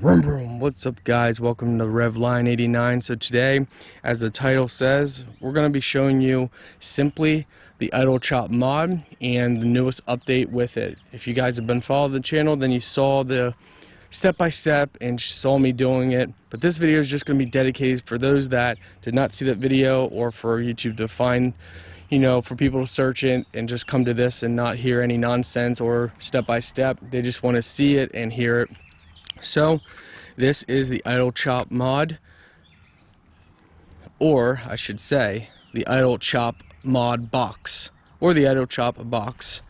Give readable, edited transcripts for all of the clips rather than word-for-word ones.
Vroom vroom. What's up, guys? Welcome to Revline89. So today, as the title says, we're going to be showing you simply the idle chop mod and the newest update with it. If you guys have been following the channel, then you saw the step-by-step and saw me doing it. But this video is just going to be dedicated for those that did not see that video, or for YouTube to find, for people to search it and just come to this and not hear any nonsense or step-by-step. They just want to see it and hear it. So this is the idle chop mod, or I should say the idle chop mod box, or the idle chop box.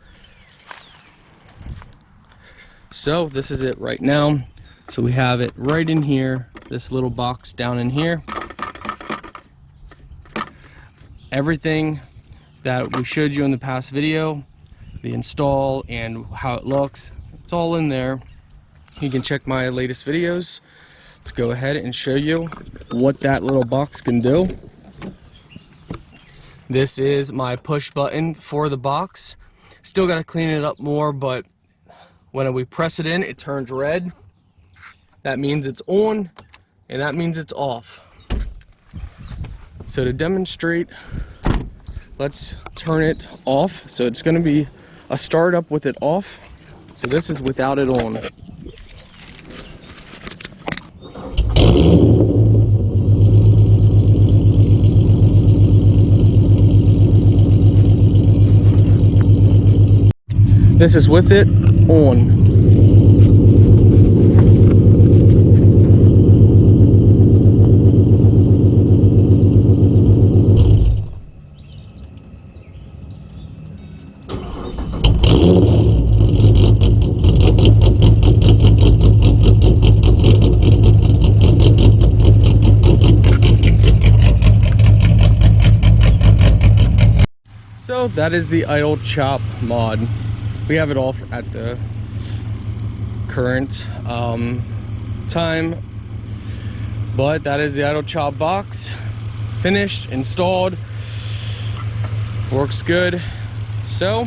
So this is it right now. So we have it right in here, this little box down in here. Everything that we showed you in the past video, the install and how it looks, it's all in there. You can check my latest videos. Let's go ahead and show you what that little box can do. This is my push button for the box. Still got to clean it up more, but when we press it in, it turns red. That means it's on, and that means it's off. So to demonstrate, let's turn it off. So it's going to be a startup with it off. So this is without it on. This is with it on. So that is the idle chop mod. We have it off at the current time, but that is the idle chop box, finished, installed, works good. So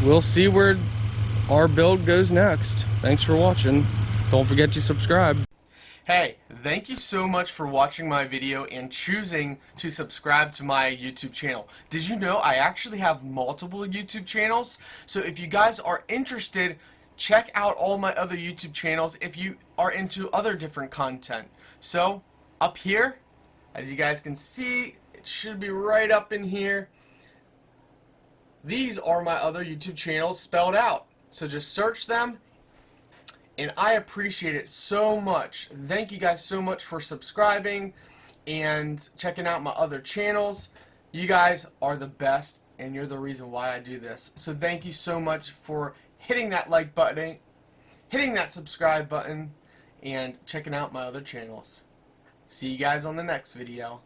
we'll see where our build goes next. Thanks for watching. Don't forget to subscribe. Hey, thank you so much for watching my video and choosing to subscribe to my YouTube channel. Did you know I actually have multiple YouTube channels? So if you guys are interested, check out all my other YouTube channels if you are into other different content. So up here, as you guys can see, it should be right up in here. These are my other YouTube channels spelled out. So just search them. And I appreciate it so much. Thank you guys so much for subscribing and checking out my other channels. You guys are the best, and you're the reason why I do this. So thank you so much for hitting that like button, hitting that subscribe button, and checking out my other channels. See you guys on the next video.